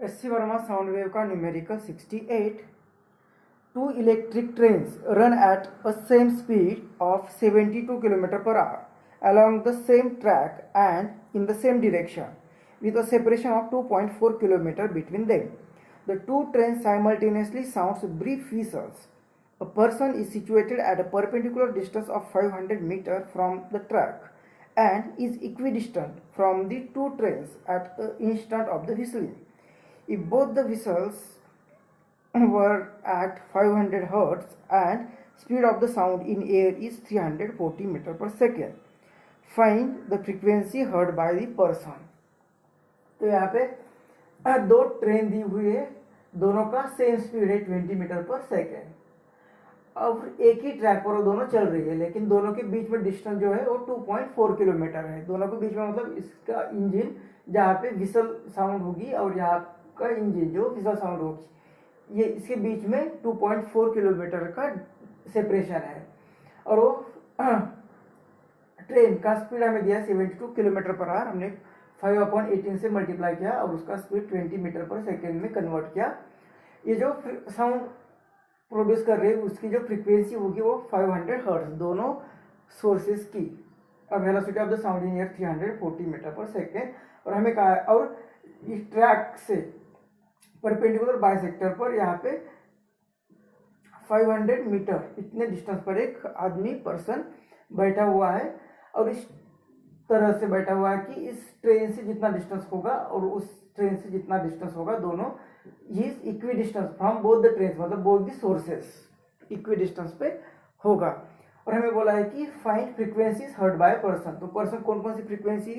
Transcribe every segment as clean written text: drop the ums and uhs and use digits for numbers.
SC Verma sound wave का numerical 68. Two electric trains run at a same speed of 72 km per hour along the same track and in the same direction with a separation of 2.4 km between them. The two trains simultaneously sounds brief whistles. A person is situated at a perpendicular distance of 500 meters from the track and is equidistant from the two trains at the instant of the whistling. If both the whistles were at 500 Hz and speed of the sound in air is 340 meter per second, find the frequency heard by the person. तो यहाँ पे दो train दी हुई है, दोनों का same speed है 20 metre per second. अब एक ही ट्रैक पर वो दोनों चल रही है, लेकिन दोनों के बीच में डिस्टेंस जो है वो 2.4 किलोमीटर है. दोनों के बीच में मतलब इसका इंजन जहाँ पे विसल साउंड होगी और यहाँ का इंजन जो विसल साउंड होगी, ये इसके बीच में 2.4 किलोमीटर का सेपरेशन है. और वो ट्रेन का स्पीड हमें दिया 72 किलोमीटर पर आवर. हमने 5/18 से मल्टीप्लाई किया और उसका स्पीड 20 मीटर पर सेकेंड में कन्वर्ट किया. ये जो साउंड प्रोड्यूस कर रही है उसकी जो फ्रीक्वेंसी होगी वो 500 हर्ट्ज दोनों सोर्सेज की. और velocity of the sound in air 340 meter per second. और हमें कहा, और इस ट्रैक से परपेंडिकुलर बाइसेक्टर पर यहाँ पे 500 मीटर इतने डिस्टेंस पर एक आदमी पर्सन बैठा हुआ है. और इस तरह से बैठा हुआ है कि इस ट्रेन से जितना डिस्टेंस होगा और उस ट्रेन से जितना डिस्टेंस होगा, दोनों ही equidistance from both the train, मतलब both the sources equidistance पे होगा. और हमें बोला है कि find frequencies heard by person. तो पर्सन कौन कौन सी फ्रीक्वेंसी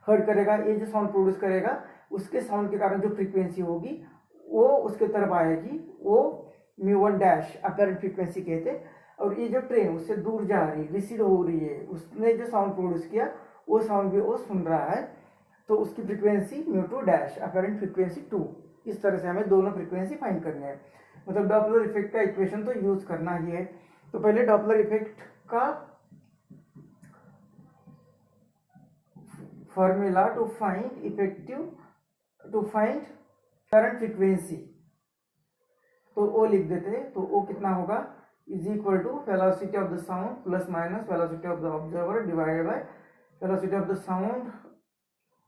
हर्ड करेगा, ये जो साउंड प्रोड्यूस करेगा उसके साउंड के कारण जो फ्रीक्वेंसी होगी वो उसके तरफ आएगी, वो μ1 डैश अपरेंट फ्रीक्वेंसी कहते. और ये जो ट्रेन उससे दूर जा रही है, रिसीड हो रही है, उसने जो साउंड प्रोड्यूस किया वो साउंड भी वो सुन रहा है, तो उसकी फ्रीक्वेंसी μ2 डैश अपरेंट फ्रीक्वेंसी 2. इस तरह से हमें दोनों फ्रीक्वेंसी फाइंड करनी है. मतलब डॉपलर इफेक्ट का इक्वेशन तो यूज करना ही है. तो पहले डॉपलर इफेक्ट का formula to find current frequency, तो वो लिख देते हैं. तो वो कितना होगा, is equal to velocity of the sound plus minus velocity of the observer divided by velocity of the sound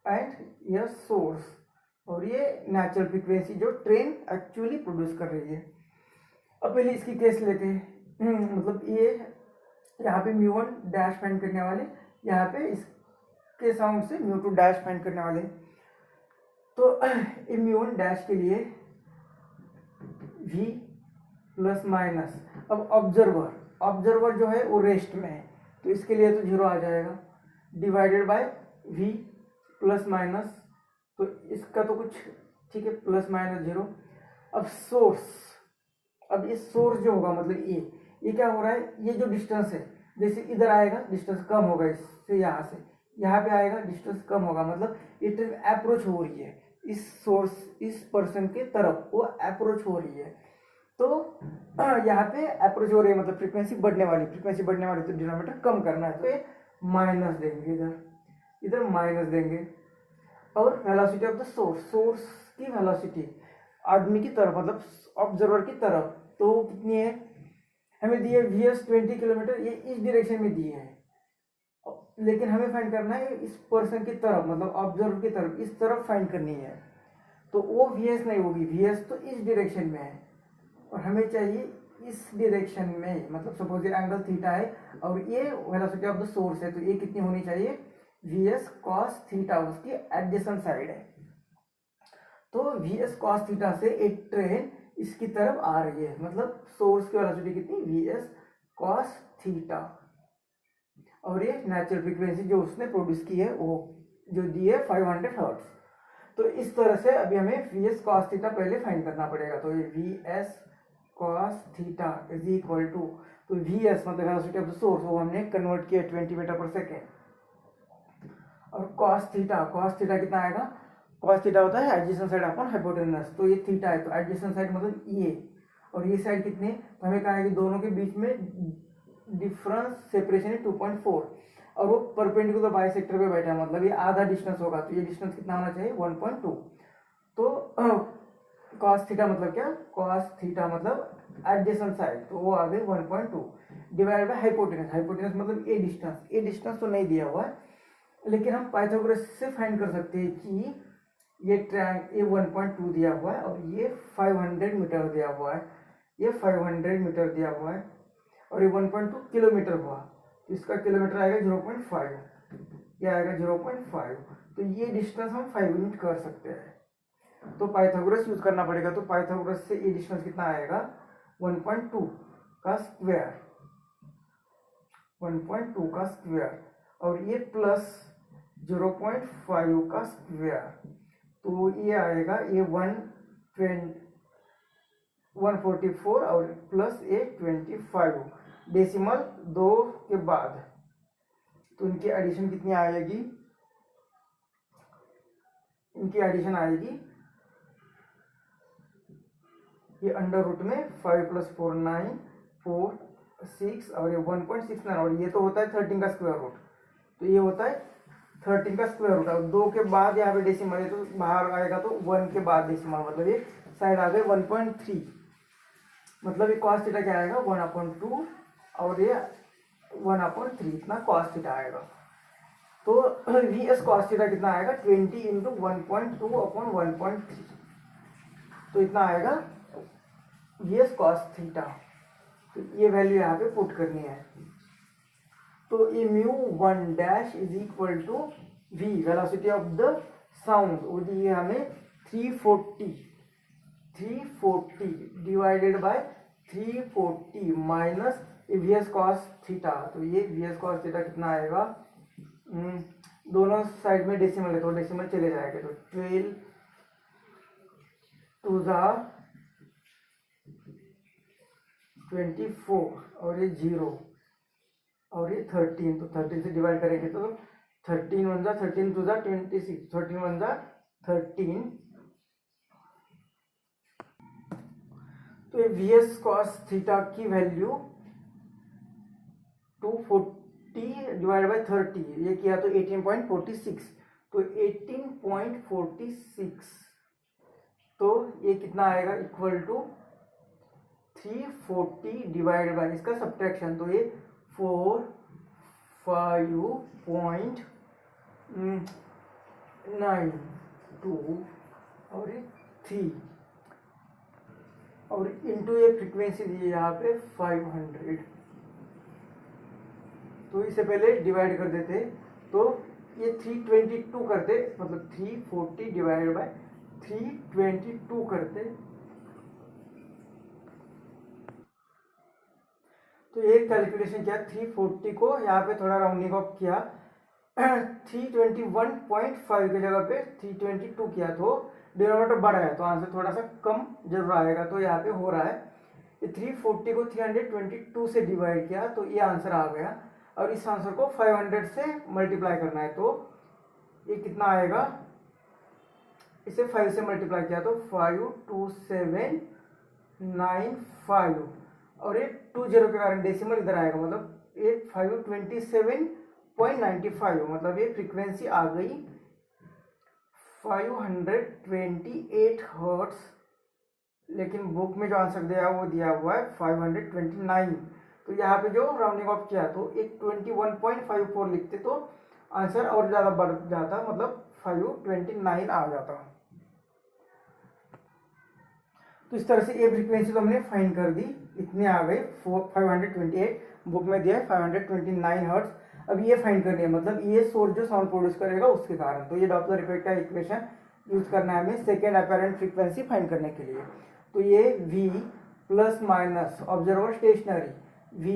at your source. और ये नेचुरल फ्रीक्वेंसी जो ट्रेन एक्चुअली प्रोड्यूस कर रही है. अब पहले इसकी केस लेते हैं. मतलब ये यहाँ पे μ1 डैश फाइंड करने वाले, यहाँ पे इसके साउंड से μ2 डैश फाइंड करने वाले. तो μ1 डैश के लिए v प्लस माइनस, अब ऑब्जर्वर जो है वो रेस्ट में है, तो इसके लिए तो 0 आ जाएगा, divided by v plus minus, तो इसका तो कुछ ठीक है, प्लस माइनस 0. अब सोर्स, अब ये सोर्स जो होगा मतलब ये क्या हो रहा है, ये जो डिस्टेंस है, जैसे इधर आएगा डिस्टेंस कम होगा, इससे यहाँ से यहाँ पे आएगा डिस्टेंस कम होगा, मतलब ये ट्रेन अप्रोच हो रही है इस सोर्स, इस पर्सन के तरफ वो अप्रोच हो रही है. तो यहाँ पे अप्रोच हो रही है मतलब फ्रीक्वेंसी बढ़ने वाली, तो डिनोमिनेटर कम करना है, तो ये माइनस देंगे, इधर माइनस देंगे. और वेलोसिटी ऑफ द सोर्स की वेलोसिटी आदमी की तरफ मतलब ऑब्जर्वर की तरफ, तो कितनी है, हमें दी है vs 20 किलोमीटर, ये इस डायरेक्शन में दी है, लेकिन हमें फाइंड करना है इस पर्सन की तरफ, मतलब ऑब्जर्वर की तरफ, इस तरफ फाइंड करनी है. तो वो vs नहीं होगी, vs तो इस डायरेक्शन में है और हमें चाहिए इस डायरेक्शन में, मतलब सपोज ये एंगल थीटा है और ये वेलोसिटी ऑफ द सोर्स है, तो ये कितनी होनी चाहिए, vs cos थीटा उसकी एडजेसेंट साइड है. तो vs cos थीटा से एक ट्रेन इसकी तरफ आ रही है, मतलब सोर्स की वेलोसिटी कितनी, vs cos थीटा. और ये नेचुरल फ्रीक्वेंसी जो उसने प्रोड्यूस की है वो जो दी है 500 हर्ट्ज. तो इस तरह से अभी हमें vs cos थीटा पहले फाइंड करना पड़ेगा. तो ये vs cos theta is equal to, तो vs मतलब वेलोसिटी ऑफ द सोर्स वो हमने कन्वर्ट किया 20 मीटर पर सेकेंड, और cos थीटा कितना आएगा, cos थीटा होता है एडजेसेंट साइड अपॉन हाइपोटेनस. तो ये थीटा है, तो एडजेसेंट साइड मतलब ये, और ये साइड कितने, तो हमें कहा है कि दोनों के बीच में डिफरेंस सेपरेशन है 2.4, और वो परपेंडिकुलर बाइसेक्टर पे बैठा है, मतलब ये आधा डिस्टेंस होगा, तो ये डिस्टेंस कितना होना चाहिए 1.2. तो cos थीटा मतलब क्या, cos थीटा मतलब एडजेसेंट साइड, तो वो आ गई 1.2 डिवाइड बाय हाइपोटेनस, हाइपोटेनस मतलब ए डिस्टेंस, ए डिस्टेंस तो नहीं दिया हुआ है, लेकिन हम पाइथागोरस से फाइंड कर सकते हैं कि ये ये 1.2 दिया हुआ है और ये 500 मीटर दिया हुआ है, ये 500 मीटर दिया हुआ है और ये 1.2 किलोमीटर हुआ, तो इसका किलोमीटर आएगा 0.5, ये आएगा 0.5, तो ये डिस्टेंस हम 5 यूनिट कर सकते हैं। तो पाइथागोरस यूज करना पड़ेगा, तो पाइथागोरस से ये डिस्टेंस कितना आएगा 1.2 का स्क्वायर, 1.2 का स्क्वायर और ये प्लस 0.5 का स्क्वायर, तो ये आएगा ये 144 और प्लस ये 25 डेसिमल 2 के बाद, तो इनकी एडिशन कितनी आएगी, इनकी एडिशन आएगी ये अंडर रूट में 5 + 4 9 4 6 और ये 1.69 और ये तो होता है 13 का स्क्वायर रूट, तो ये होता है 13 का स्क्वायर रूट और 2 के बाद यहाँ पे डेसिमल है तो बाहर आएगा, तो 1 के बाद डेसिमल मतलब ये साइड आ गए 1.3, मतलब ये cos थीटा क्या आएगा 1/2 और ये 1/3, इतना cos थीटा आएगा। तो VS cos थीटा कितना आएगा 20 × 1.2/1.3, तो इतना आएगा VS cos थीटा, तो ये वैल्यू यहाँ पे पुट करनी है। तो ये μ1 is equal to V velocity of the sound, वो दी है हमें 340 divided by 340 minus VS cos theta, तो ये VS cos थीटा कितना आएगा, दोनों साइड में डेसिमल है तो डेसिमल चले जाएगा, तो 12 2 24 और ये 0 और ये 13, तो 13 से डिवाइड करेंगे तो 13 1 13 2 26, 13 1 13, तो ये VS cos थीटा की वैल्यू 240 डिवाइड बाय 30, ये किया तो 18.46, तो 18.46, तो ये कितना आएगा इक्वल टू 340 डिवाइड बाय इसका सब्ट्रैक्शन, तो ये 4 5.92 और ये 3 और इंटू ये फ्रीक्वेंसी दी है यहाँ पे 500, तो इससे पहले डिवाइड कर देते तो ये 322 करते, मतलब 340 डिवाइड बाय 322 करते, तो ये कैलकुलेशन किया 340 को यहाँ पे थोड़ा राउंडिंग ऑफ किया 321.5 की जगह पे 322 किया, तो डिनोमिनेटर बढ़ा है तो आंसर थोड़ा सा कम जरूर आएगा, तो यहाँ पे हो रहा है ये 340 को 322 से डिवाइड किया तो ये आंसर आ गया, और इस आंसर को 500 से मल्टीप्लाई करना है, तो ये कितना आएगा, इसे 5 से मल्टीप्लाई किया तो 52795 और ये 20 के कारण डेसिमल इधर आएगा, मतलब ये 527.95, मतलब ये फ्रीक्वेंसी आ गई 528 हर्ट्स, लेकिन बुक में जो आंसर दिया वो दिया हुआ है 529, तो यहाँ पे जो राउंडिंग ऑफ किया तो एक 21.54 लिखते तो आंसर और ज़्यादा बढ़ जाता, मतलब 529 आ जाता। तो इस तरह से ये फ्रीक्वेंसी तो हमने फाइंड कर दी, इतने आ गए 528, बुक में दिया है 529 हर्ट्ज। अब ये फाइंड करनी है, मतलब ये सोर्स जो साउंड प्रोड्यूस करेगा उसके कारण, तो ये डॉपलर इफेक्ट का इक्वेशन यूज करना है हमें सेकेंड अपैरेंट फ्रीक्वेंसी फाइंड करने के लिए। तो ये V plus minus observer stationary V,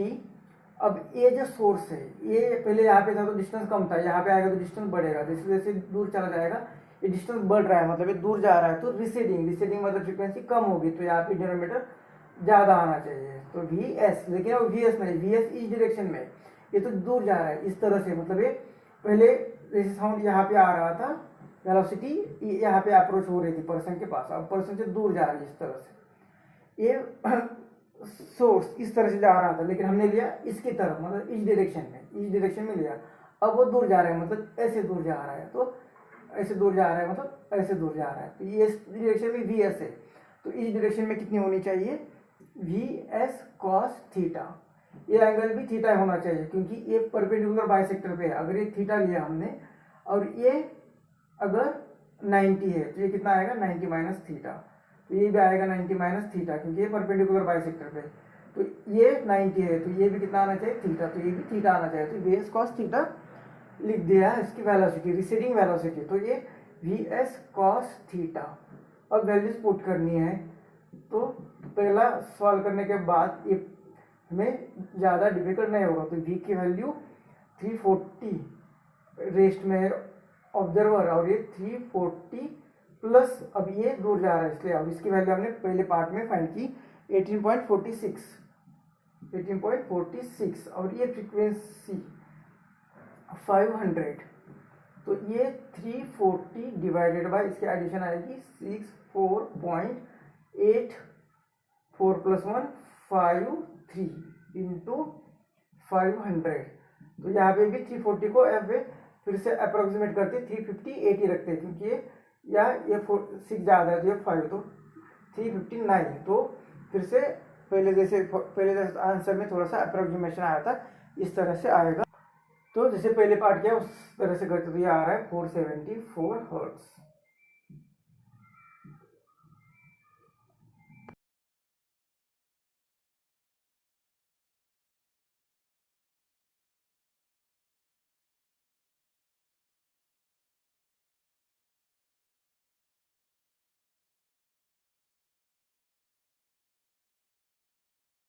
अब ये जो सोर्स है ये पहले यहाँ पे था तो डिस्टेंस कम था, यहाँ पे आएगा तो डिस्टेंस बढ़ेगा, जैसे जैसे दूर चला जाएगा ये डिस्टेंस बढ़ रहा है, मतलब ये दूर जा रहा है, तो रिसेडिंग मतलब फ्रीक्वेंसी कम होगी, तो यहाँ पे डिनोमिनेटर ज़्यादा आना चाहिए, तो VS, लेकिन अब VS नहीं, VS इस डायरेक्शन में, ये तो दूर जा रहा है इस तरह से, मतलब ये पहले जैसे साउंड यहाँ पे आ रहा था, वेलोसिटी यहाँ पे अप्रोच हो रही थी पर्सन के पास, अब पर्सन से दूर जा रही है इस तरह से, ये सोर्स इस तरह से जा रहा था, लेकिन हमने लिया इसकी तरफ, मतलब इस डायरेक्शन में लिया, अब वो दूर जा रहा है, मतलब ऐसे दूर जा रहा है, तो ऐसे दूर जा रहा है, मतलब ऐसे दूर जा रहा है, तो ये इस डायरेक्शन में VS है, तो इस डायरेक्शन में कितनी होनी चाहिए, वी एस कॉस थीटा। ये एंगल भी थीटा होना चाहिए क्योंकि ये परपेंडिकुलर बाइसेक्टर पे है। अगर ये थीटा लिया हमने और ये अगर 90 है तो ये कितना आएगा 90 माइनस थीटा, तो ये भी आएगा 90 माइनस थीटा क्योंकि ये परपेंडिकुलर बाइसेक्टर पे। तो ये 90 है तो ये भी कितना आना चाहिए थीटा, तो ये भी थीटा आना चाहिए। तो वी एस कॉस थीटा लिख दिया है इसकी वेलोसिटी, रिसीडिंग वेलोसिटी। तो ये वी एस कॉस थीटा। अब वैल्यूज पुट करनी है तो पहला सॉल्व करने के बाद ये हमें ज़्यादा डिफिकल्ट नहीं होगा। तो v की वैल्यू 340 रेस्ट में ऑब्जर्वर और ये 340 प्लस अब ये दूर जा रहा है इसलिए अब इसकी वैल्यू हमने पहले पार्ट में फाइंड की 18.46 और ये फ्रीक्वेंसी 500। तो ये 340 डिवाइडेड बाय इसकी एडिशन आएगी 64.84 प्लस 1 53 इंटू 500। तो यहाँ पे भी 340 को फिर से अप्रोक्सीमेट करते 358 ही रखते हैं क्योंकि ये 6 ज़्यादा है तो ये 5 तो 359। तो फिर से पहले जैसे आंसर में थोड़ा सा अप्रोक्सीमेशन आया था इस तरह से आएगा। तो जैसे पहले पार्ट किया उस तरह से करते तो ये आ रहा है 474 हर्ट्ज।